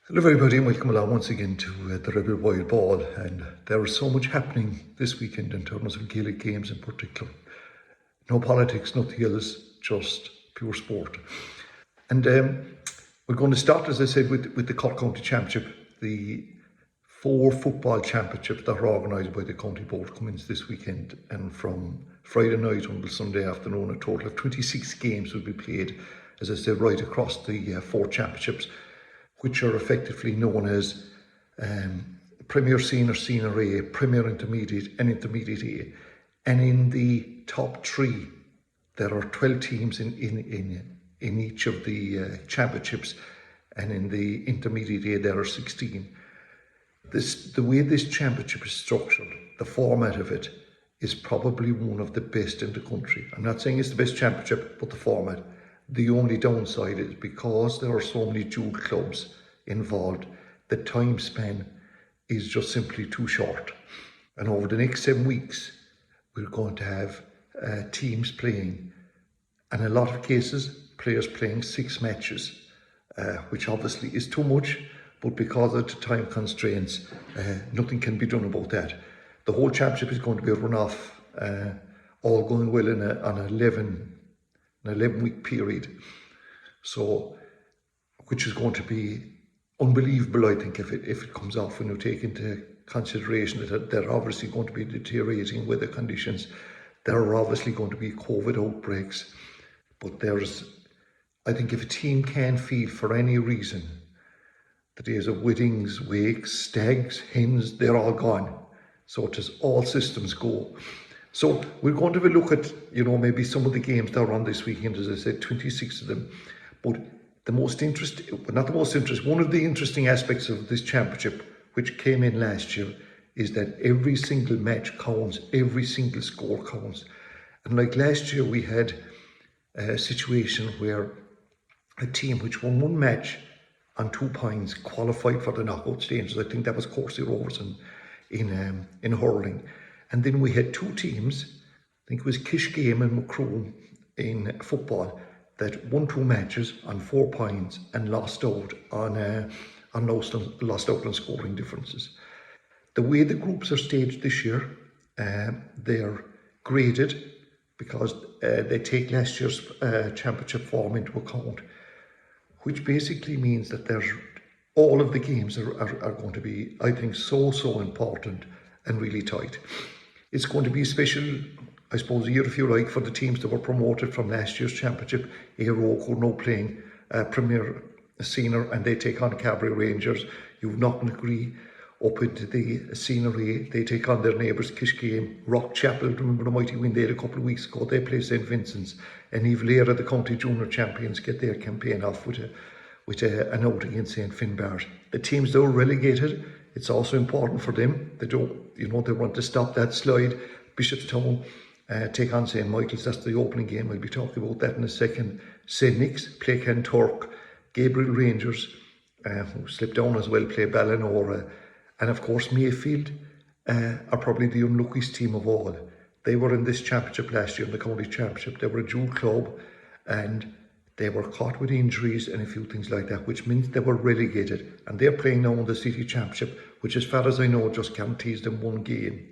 Hello everybody and welcome along once again to the Rebel Wild Ball, and there is so much happening this weekend in terms of Gaelic games in particular. No politics, nothing else, just pure sport. And we're going to start, as I said, with the Cork County Championship. The 4 football championships that are organised by the county board commence this weekend, and from Friday night until Sunday afternoon a total of 26 games will be played, as I said, right across the 4 championships, which are effectively known as Premier Senior, Senior A, Premier Intermediate and Intermediate A. And in the top 3, there are 12 teams in each of the championships, and in the Intermediate A there are 16. The way this championship is structured, the format of it, is probably one of the best in the country. I'm not saying it's the best championship, but the format. The only downside is because there are so many dual clubs involved, the time span is just simply too short. And over the next 7 weeks, we're going to have teams playing, and in a lot of cases, players playing 6 matches, which obviously is too much, but because of the time constraints, nothing can be done about that. The whole championship is going to be run off, all going well, on an 11-week period. So, which is going to be unbelievable, I think, if it comes off, when you take into consideration that there are obviously going to be deteriorating weather conditions. There are obviously going to be COVID outbreaks. But I think if a team can feel for any reason, the days of weddings, wakes, stags, hens, they're all gone. So it is all systems go. So we're going to have a look at, maybe some of the games that are on this weekend, as I said, 26 of them. But one of the interesting aspects of this championship, which came in last year, is that every single match counts, every single score counts. And like last year, we had a situation where a team which won 1 match on 2 points qualified for the knockout stages. I think that was Cork Rovers in hurling. And then we had 2 teams, I think it was Kishgame and Macroom in football, that won 2 matches on 4 points and lost out on scoring differences. The way the groups are staged this year, they're graded because they take last year's championship form into account, which basically means that all of the games are going to be, I think, so important and really tight. It's going to be a special, I suppose, year, if you like, for the teams that were promoted from last year's championship. Aero, who are now playing Premier Senior, and they take on Cabaret Rangers. You've Knocknagree up into the Senior A. They take on their neighbours Kishgame. Rock Chapel, remember the mighty win there a couple of weeks ago, they play St Vincent's. And Eve Lera, the county junior champions, get their campaign off with an out against St Finbarr. The teams that were relegated, it's also important for them. They want to stop that slide. Bishopstown take on St Michael's. That's the opening game. We'll be talking about that in a second. St Nick's play Kenturk. Gabriel Rangers, who slipped down as well, play Ballinora. And of course, Mayfield are probably the unluckiest team of all. They were in this championship last year, in the county championship. They were a dual club, and they were caught with injuries and a few things like that, which means they were relegated. And they're playing now in the city championship, which, as far as I know, just guarantees them 1 game.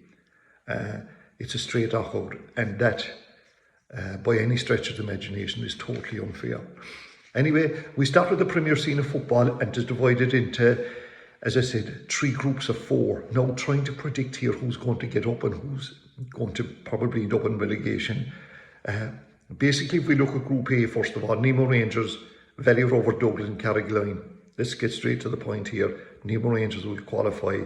It's a straight knockout, and that, by any stretch of the imagination, is totally unfair. Anyway, we start with the Premier Senior football, and it's divided into, as I said, 3 groups of 4. Now, trying to predict here who's going to get up and who's going to probably end up in relegation. Basically, if we look at Group A, first of all, Nemo Rangers, Valley Rover, Dublin, Carrigaline. Let's get straight to the point here. Nemo Rangers will qualify.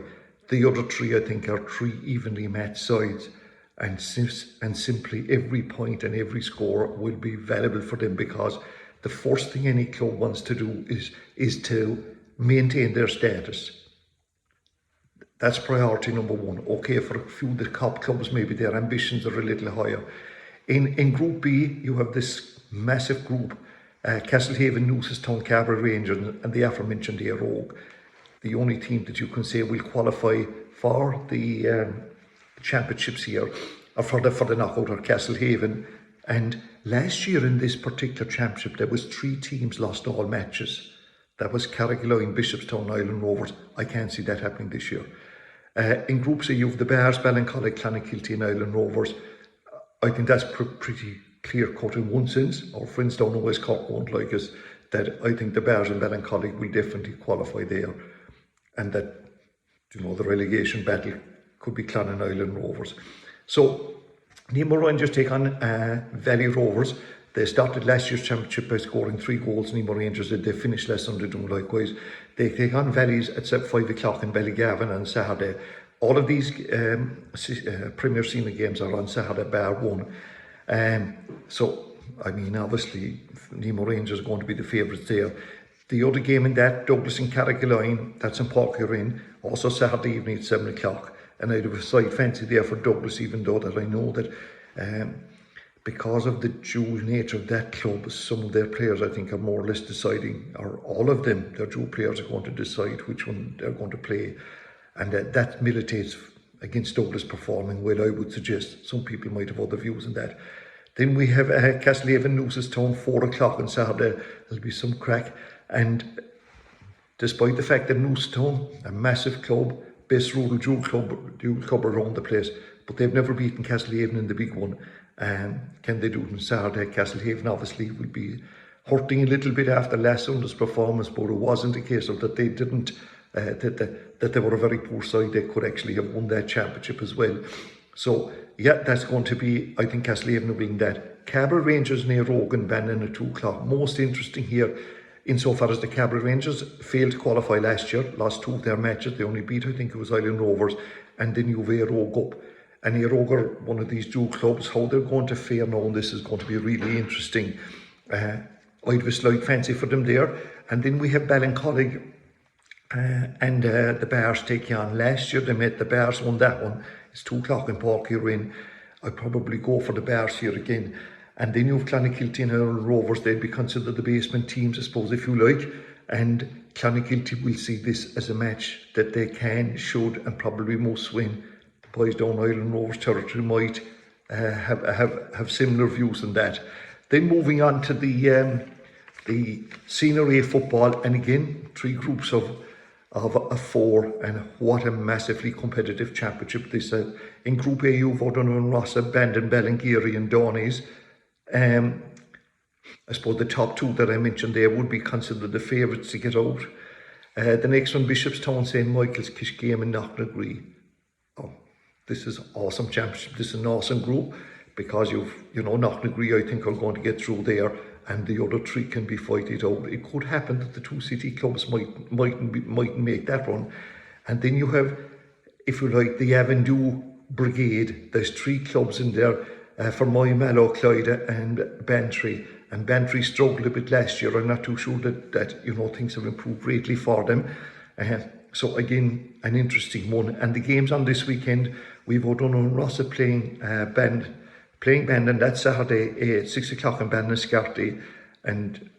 The other 3, I think, are 3 evenly matched sides. And simply every point and every score will be valuable for them, because the first thing any club wants to do is to maintain their status. That's priority number 1. Okay, for a few of the top clubs, maybe their ambitions are a little higher. In Group B, you have this massive group, Castlehaven, Newcestown, Cabaret Rangers, and the aforementioned Aero. The only team that you can say will qualify for the championships here, or for the knockout, or Castlehaven. And last year in this particular championship, there was 3 teams lost all matches. That was Carrigaline, Bishopstown, Island Rovers. I can't see that happening this year. In Group C, you have the Bears, Ballincollig, Clonakilty and Island Rovers. I think that's pretty clear cut in one sense. Our friends down in West Cork won't like us. That I think the Bears and Ballincollig will definitely qualify there, and that the relegation battle could be Clon and Island Rovers. So Nemo Rangers take on Valley Rovers. They started last year's championship by scoring 3 goals. Nemo Rangers did. They finished less than they do likewise. They take on Valleys at 5 o'clock in Ballygavin on Saturday. All of these Premier Senior games are on Saturday, bar one. So, I mean, obviously, Nemo Rangers are going to be the favourites there. The other game in that, Douglas and Carrigaline, that's in Porcurin, also Saturday evening at 7 o'clock. And I'd have a slight fancy there for Douglas, even though that I know that because of the dual nature of that club, some of their players I think are more or less deciding, or all of them, their dual players are going to decide which one they're going to play. And that militates against Douglas performing well, I would suggest. Some people might have other views on that. Then we have Castlehaven, Newcestown, 4 o'clock on Saturday. There'll be some crack. And despite the fact that Newcestown, a massive club, best rural dual club around the place, but they've never beaten Castlehaven in the big one. Can they do it on Saturday? Castlehaven obviously will be hurting a little bit after last Sunday's performance, but it wasn't a case of that they didn't, that they were a very poor side. They could actually have won that championship as well. So yeah, that's going to be, I think Castlehaven will win that. Cabral Rangers near Rogan, Bannon at 2 o'clock. Most interesting here, insofar as the Cabral Rangers failed to qualify last year, lost 2 of their matches. They only beat, I think it was Island Rovers, and then you've Éireog up. And Éireog, one of these dual clubs, how they're going to fare now, and this is going to be really interesting. I'd have a slight fancy for them there. And then we have Ballincollig and the Bears taking on. Last year they met, the Bears won that one. It's 2 o'clock in Porcurin. I'd probably go for the Bears here again. And then you have Clonakilty and Island Rovers. They'd be considered the basement teams, I suppose, if you like. And Clonakilty will see this as a match that they can, should, and probably must win. The boys down Island Rovers territory might have similar views on that. Then moving on to the Senior A football, and again 3 groups of 4, and what a massively competitive championship this is. In Group A, you've O'Donovan, Rossa, Bandon, Ballingeary and Donnies. I suppose the top 2 that I mentioned there would be considered the favourites to get out. The next one, Bishopstown, St. Michael's, Kishgame and Knocknagree. Oh, this is awesome championship. This is an awesome group, because Knocknagree I think are going to get through there, and the other 3 can be fighted out. It could happen that the 2 city clubs mightn't make that run. And then you have, if you like, the Avondhu Brigade. There's 3 clubs in there, for Mallow, Clyde and Bantry. And Bantry struggled a bit last year. I'm not too sure that things have improved greatly for them. So again, an interesting one. And the games on this weekend, we've O'Donovan and Rossa playing Bandon, that's Saturday at 6 o'clock in Bandon Scarty. And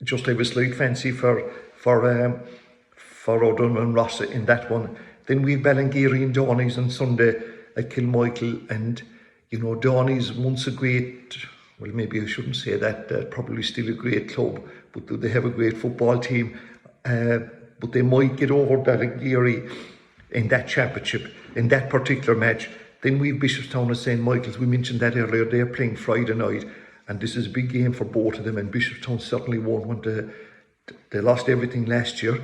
just have a slight fancy for O'Donovan and Rossa in that one. Then we've Ballingeary and Donnies on Sunday at Kilmichael. And Donnies, once a great, well, maybe I shouldn't say that, probably still a great club, but they have a great football team. But they might get over Ballingeary in that championship, in that particular match. Then we've Bishopstown and St. Michael's. We mentioned that earlier. They're playing Friday night, and this is a big game for both of them. And Bishopstown certainly won't want to. They lost everything last year,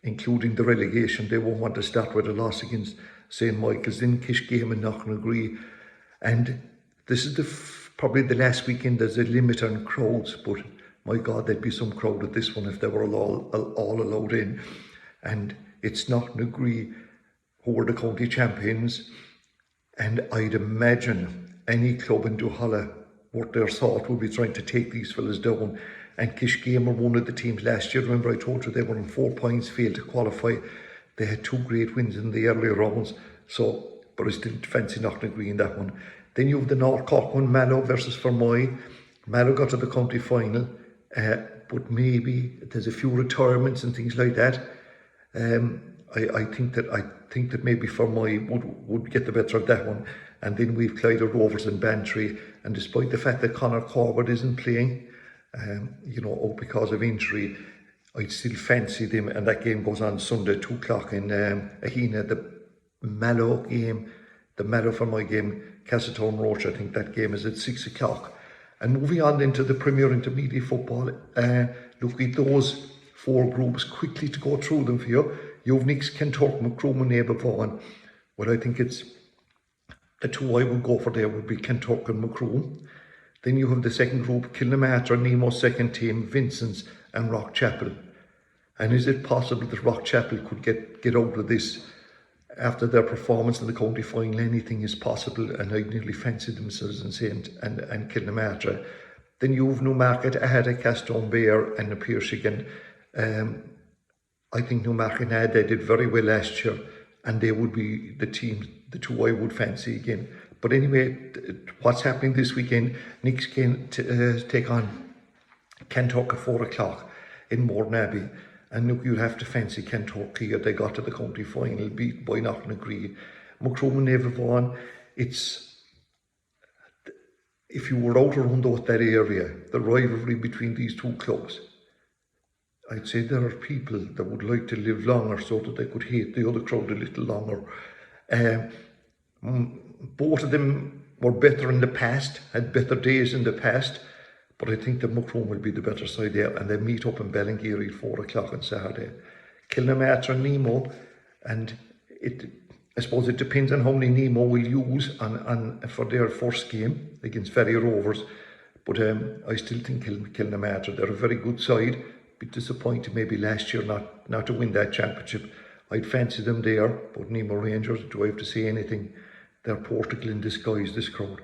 including the relegation. They won't want to start with a loss against St. Michael's. Then Kishgame and Knocknagree. And this is probably the last weekend there's a limit on crowds, but my God, there'd be some crowd at this one if they were all allowed in. And it's Knocknagree who are the county champions. And I'd imagine any club in Duhallow, what their thought would be trying to take these fellas down. And Kishgame were one of the teams last year. Remember I told you they were on 4 points, failed to qualify. They had 2 great wins in the earlier rounds. So, but I still fancy Knocknagree in that one. Then you have the North Cork one, Mallow versus Fermoy. Mallow got to the county final, but maybe there's a few retirements and things like that. I think that maybe Fermoy would get the better of that one. And then we've Clyde Rovers and Bantry. And despite the fact that Conor Corbett isn't playing, because of injury, I'd still fancy them, and that game goes on Sunday, 2 o'clock in Ahina, the Mallow game, the Mallow for my game, Castletown Roach. I think that game is at 6 o'clock. And moving on into the Premier Intermediate Football, look at those 4 groups quickly to go through them for you. You've Nix, Kentuck, Macroom and Vaughan. Well, I think it's the 2 I would go for there would be Kentuck and Macroom. Then you have the second group, Kilnamatra, Nemo's second team, Vincent's and Rockchapel. And is it possible that Rockchapel could get out of this after their performance in the county final? Anything is possible, and I nearly fancied themselves in Saint and Kilnamatra. Then you've Newmarket, Ahada, Castone Bear and the Piercigan. I think Newmarket and Ahada did very well last year, and they would be the team, the 2 I would fancy again. But anyway, what's happening this weekend, Nix can take on Kentuck at 4 o'clock in Mournabbey. And look, you'll have to fancy Kentuck here. They got to the county final, beat by Knocknagree. Macroom and Vaughan, it's, if you were out around that area, the rivalry between these 2 clubs, I'd say there are people that would like to live longer so that they could hate the other crowd a little longer. Both of them were better in the past, had better days in the past, but I think that Macroom will be the better side there, and they meet up in Ballingeary at 4 o'clock on Saturday. Kilnamatra and Nemo, and I suppose it depends on how many Nemo will use on for their first game against Ferry Rovers, but I still think Kilnamatra, they're a very good side. Bit disappointed maybe last year not to win that championship. I'd fancy them there, but Nemo Rangers, do I have to say anything? They're Portugal in disguise, this crowd.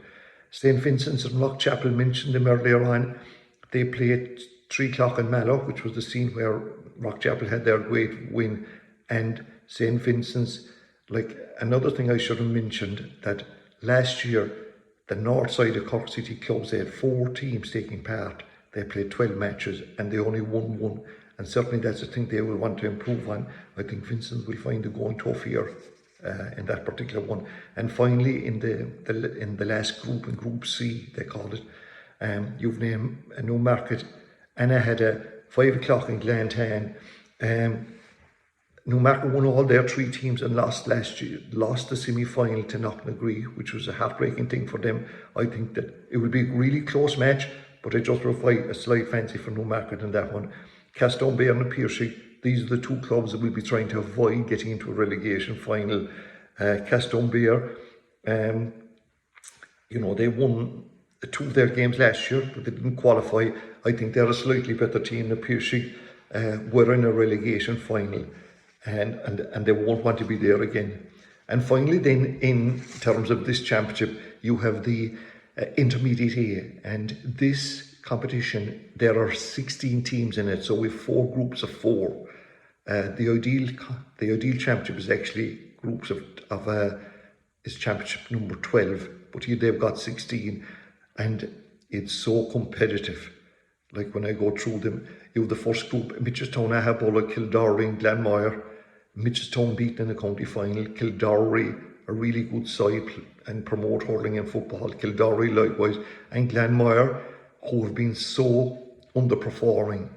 St. Vincent's and Rockchapel, mentioned them earlier on. They play at 3 o'clock in Mallow, which was the scene where Rockchapel had their great win, and St. Vincent's. Like, another thing I should have mentioned, that last year the north side of Cork City clubs, they had 4 teams taking part. They played 12 matches and they only won 1, and certainly that's a thing they will want to improve on. I think Vincent will find it going tough here in that particular one. And finally, in the last group, in Group C they called it, you've named a Newmarket and I had a 5 o'clock in Glantan. Newmarket won all their 3 teams and lost last year, lost the semi-final to Knocknagree, which was a heartbreaking thing for them. I think that it would be a really close match, but I just provide a slight fancy for Newmarket in that one. Castone Bay and Piercy, these are the 2 clubs that will be trying to avoid getting into a relegation final. Castone Bay, you know, they won 2 of their games last year, but they didn't qualify. I think they're a slightly better team than Piercy. Were in a relegation final, and they won't want to be there again. And finally, then, in terms of this championship, you have the Intermediate A, and this competition, there are 16 teams in it, so we have 4 groups of 4. The ideal championship is actually groups of is championship number 12, but here they've got 16, and it's so competitive. Like, when I go through them, you have the first group, Mitchelstown, Ahabola, Kildare and Glanmire. Mitchelstown beaten in the county final. Kildare, a really good side and promote hurling and football. Kildare likewise, and Glanmire, who have been so underperforming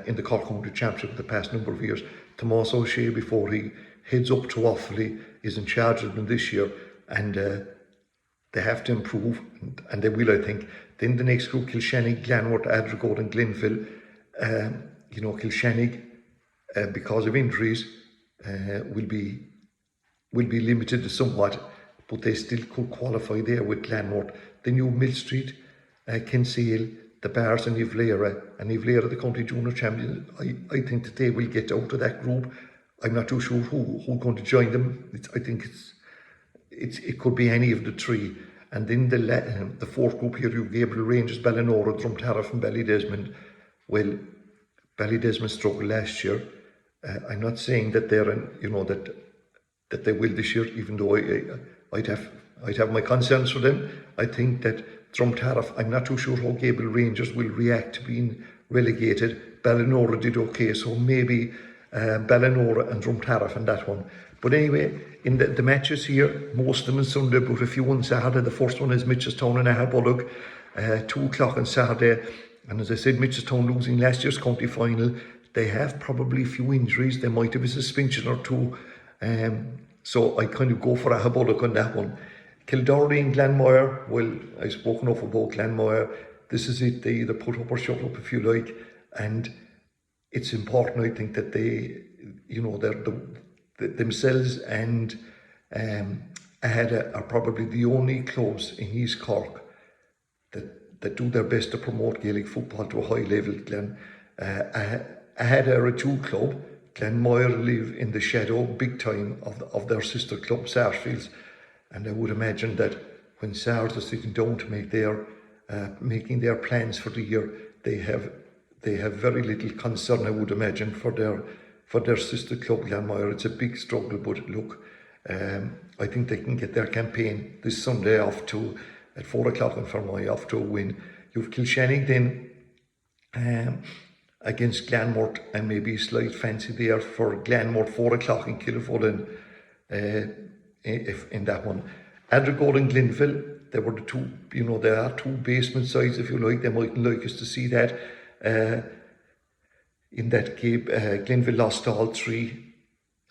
in the Cork County Championship the past number of years. Tomás O'Shea, before he heads up to Offaly, is in charge of them this year, and they have to improve, and they will, I think. Then the next group, Kilshannig, Glanworth, Adragoat and Glenville. You know, Kilshannig, because of injuries, will be limited somewhat, but they still could qualify there with Glanworth. Then you have Mill Street, Kinsale, the Bars and Ivlera, the county junior champions. I think that they will get out of that group. I'm not too sure who's going to join them. I think it could be any of the 3. And then the 4th group here, you have Gabriel Rangers, Ballinora, Drumtariff and Ballydesmond. Well, Ballydesmond struggled last year. I'm not saying that they're that they will this year, even though I'd have my concerns for them. I think that Drumtariff, I'm not too sure how Gabriel Rangers will react to being relegated. Ballinora did okay, so maybe Ballinora and Drumtariff in that one. But anyway, in the matches here, most of them on Sunday, but a few on Saturday. The first one is Mitchelstown and Ahabollock, 2 o'clock on Saturday. And as I said, Mitchelstown losing last year's county final they have probably a few injuries. They might have a suspension or two. So I kind of go for a Habullock on that one. Kildare and Glanmire, well, I've spoken enough about Glanmire. This is it. They either put up or shut up, if you like. And it's important, I think, that they, they're themselves and Ahada are probably the only clubs in East Cork that do their best to promote Gaelic football to a high level. Ahada are a two club. Glanmire live in the shadow big time of their sister club, Sarsfields. And I would imagine that when SARS are sitting down to make making their plans for the year, they have very little concern, I would imagine, for their sister club Glanmire. It's a big struggle, but look, I think they can get their campaign this Sunday off to at 4 o'clock in Fermoy off to a win. You've Kilshannig then against Glanmort, and maybe a slight fancy there for Glanmort, 4 o'clock in Kilfullen in that one. Adrigole and Glenville, they were the two, there are two basement sides, if you like. They mightn't like us to see that. In that game, Glenville lost all three.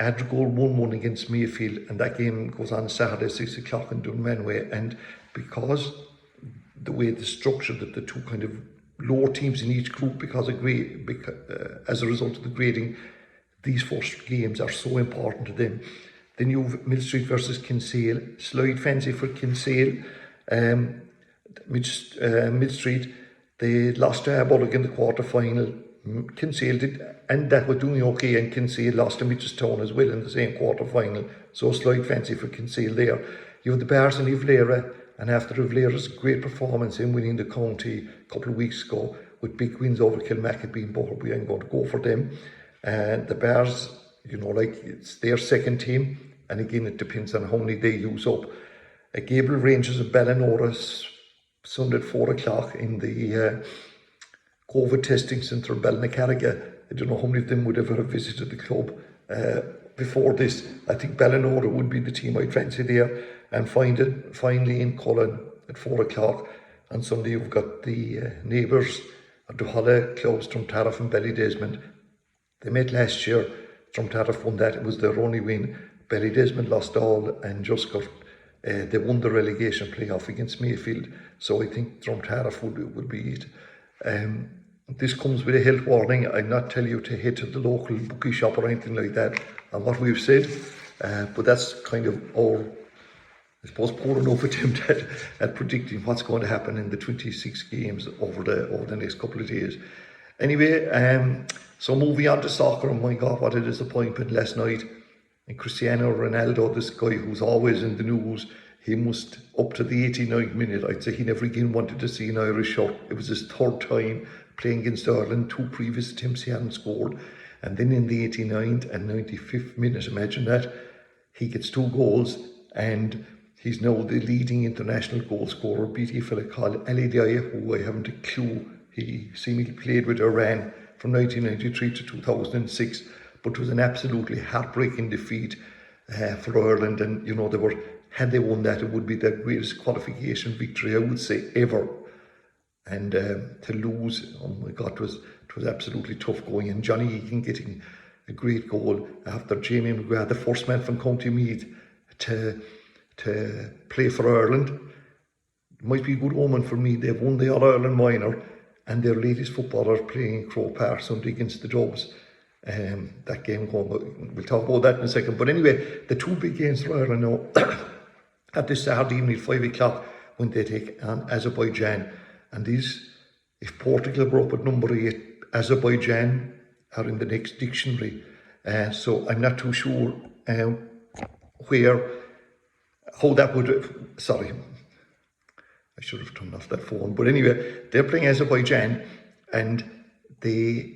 Adrigole 1-1 against Mayfield, and that game goes on Saturday 6 o'clock in Dunmanway. And because the way the structure that the two kind of lower teams in each group, as a result of the grading, these first games are so important to them. Then you've Mill Street versus Kinsale. Slight fancy for Kinsale. Mill Street, they lost to Aberlock in the quarter final. Kinsale did, and that was doing okay, and Kinsale lost to Mitchelstown as well in the same quarter final. So slight fancy for Kinsale there. You have the Bears and Ivlera, and after Ivlera's great performance in winning the county a couple of weeks ago with big wins over Kilmackety and Butterby, I'm going to go for them. And the Bears, it's their second team, and again it depends on how many they use up. Gabriel Rangers of Ballinora Sunday at 4 o'clock in the COVID testing centre in Ballinacariga. I don't know how many of them would ever have visited the club before this. I think Ballinora would be the team I'd fancy there. And finally in Cullen at 4 o'clock on Sunday, you've got the neighbours of the Duhalla clubs, Drumtariff and Ballydesmond. They met last year. Drumtariff won that. It was their only win. Ballydesmond lost all and just got they won the relegation playoff against Mayfield. So I think Drumtariff would be it. This comes with a health warning. I'm not telling you to head to the local bookie shop or anything like that on what we've said, but that's kind of our, I suppose, poor enough attempt at predicting what's going to happen in the 26 games over the next couple of days. Anyway, so moving on to soccer, and my God, what a disappointment last night. And Cristiano Ronaldo, this guy who's always in the news, he must, up to the 89th minute, I'd say he never again wanted to see an Irish shirt. It was his third time playing against Ireland. 2 previous attempts he hadn't scored. And then in the 89th and 95th minute, imagine that, he gets 2 goals, and he's now the leading international goal scorer, beating a fella called Ali Dia, who I haven't a clue. He seemingly played with Iran from 1993 to 2006, but it was an absolutely heartbreaking defeat for Ireland. And had they won that, it would be their greatest qualification victory, I would say, ever. And to lose, oh my God, it was absolutely tough going. And Johnny Egan getting a great goal after Jamie McGrath, the first man from County Mead to play for Ireland. It might be a good omen for me. They've won the All-Ireland Minor, and their latest footballers playing in Croke Park Sunday against the Dubs. That game going, we'll talk about that in a second. But anyway, the 2 big games for Ireland now at this Saturday evening at 5 o'clock when they take on Azerbaijan. And these, if Portugal were up at number 8, Azerbaijan are in the next dictionary. So I'm not too sure how that would, sorry, I should have turned off that phone. But anyway, they're playing Azerbaijan, and they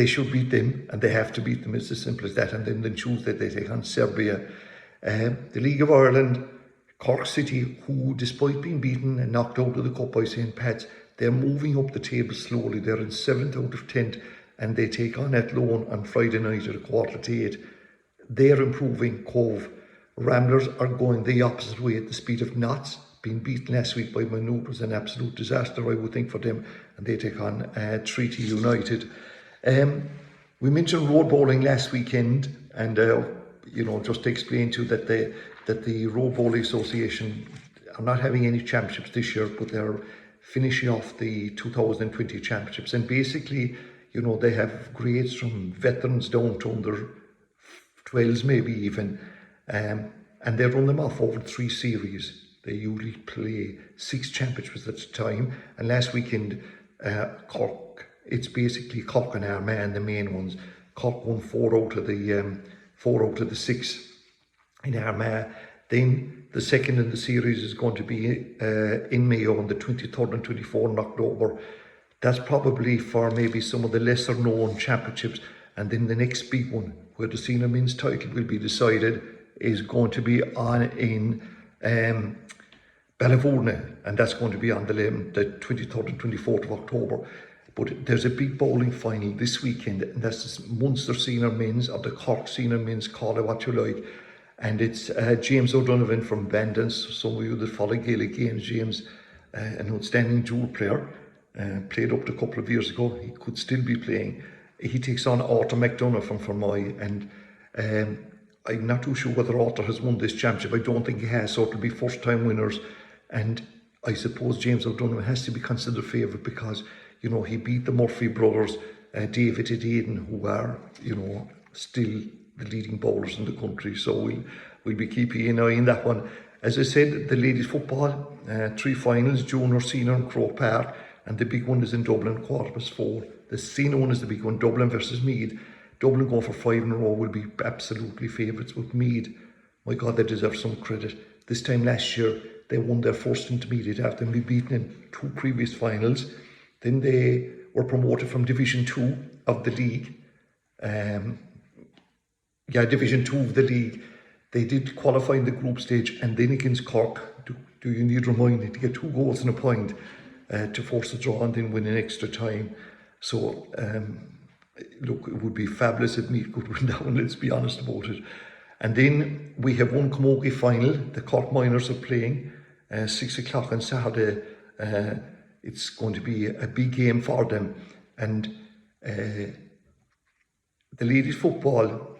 should beat them, and they have to beat them. It's as simple as that. And then Tuesday they take on Serbia. The League of Ireland, Cork City, who despite being beaten and knocked out of the cup by St. Pat's, they're moving up the table slowly. They're in 7th out of 10th, and they take on Athlone on Friday night at 7:45. They're improving. Cove Ramblers are going the opposite way at the speed of knots. Being beaten last week by Maynooth was an absolute disaster, I would think, for them, and they take on Treaty United. We mentioned road bowling last weekend, and just to explain to you that the Road Bowling Association are not having any championships this year, but they're finishing off the 2020 championships. And basically, they have grades from veterans down to under 12s, maybe even, and they run them off over 3 series. They usually play 6 championships at a time. And last weekend, Cork, it's basically Cork and Armagh, the main ones. Cork won 4 out of the 6 in Armagh. Then the second in the series is going to be in Mayo on the 23rd and 24th in October. That's probably for maybe some of the lesser known championships. And then the next big one, where the senior men's title will be decided, is going to be on in Ballyvourney, and that's going to be on the 23rd and 24th of October. But there's a big bowling final this weekend, and that's the Munster Senior Men's, or the Cork Senior Men's, call it what you like. And it's James O'Donovan from Bandon. Some of you that follow Gaelic games, James, an outstanding dual player, played up to a couple of years ago. He could still be playing. He takes on Arthur McDonough from Fermoy, and I'm not too sure whether Arthur has won this championship. I don't think he has, so it'll be first-time winners. And I suppose James O'Donovan has to be considered favourite because, he beat the Murphy brothers, David and Aidan, who are, still the leading bowlers in the country. So we'll be keeping an eye on that one. As I said, the ladies football, 3 finals, junior, senior and Croke Park, and the big one is in Dublin, 4:15. The senior one is the big one, Dublin versus Mead. Dublin going for 5 in a row will be absolutely favourites, with Mead, my God, they deserve some credit. This time last year, they won their first intermediate after being beaten in 2 previous finals. Then they were promoted from Division 2 of the league. Division 2 of the league. They did qualify in the group stage, and then against Cork, do you need reminding, to get 2 goals and a point to force a draw and then win in extra time. So, look, it would be fabulous if Mead could win that one, let's be honest about it. And then we have one Camogie final. The Cork Miners are playing 6 o'clock on Saturday. It's going to be a big game for them. And the Ladies Football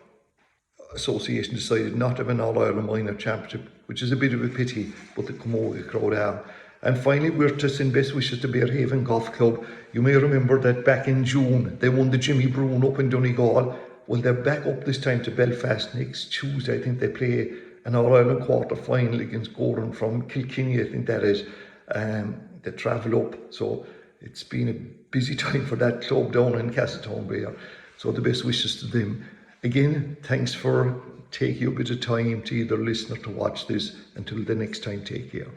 Association decided not to have an All-Ireland Minor Championship, which is a bit of a pity, but the Camogie crowd are. And finally, we're to send best wishes to Bearhaven Golf Club. You may remember that back in June, they won the Jimmy Brown up in Donegal. Well, they're back up this time to Belfast next Tuesday. I think they play an All-Ireland quarter-final against Gordon from Kilkenny, I think that is. They travel up, so it's been a busy time for that club down in Castletown Bay. So the best wishes to them. Again, thanks for taking a bit of time to either listen or to watch this. Until the next time, take care.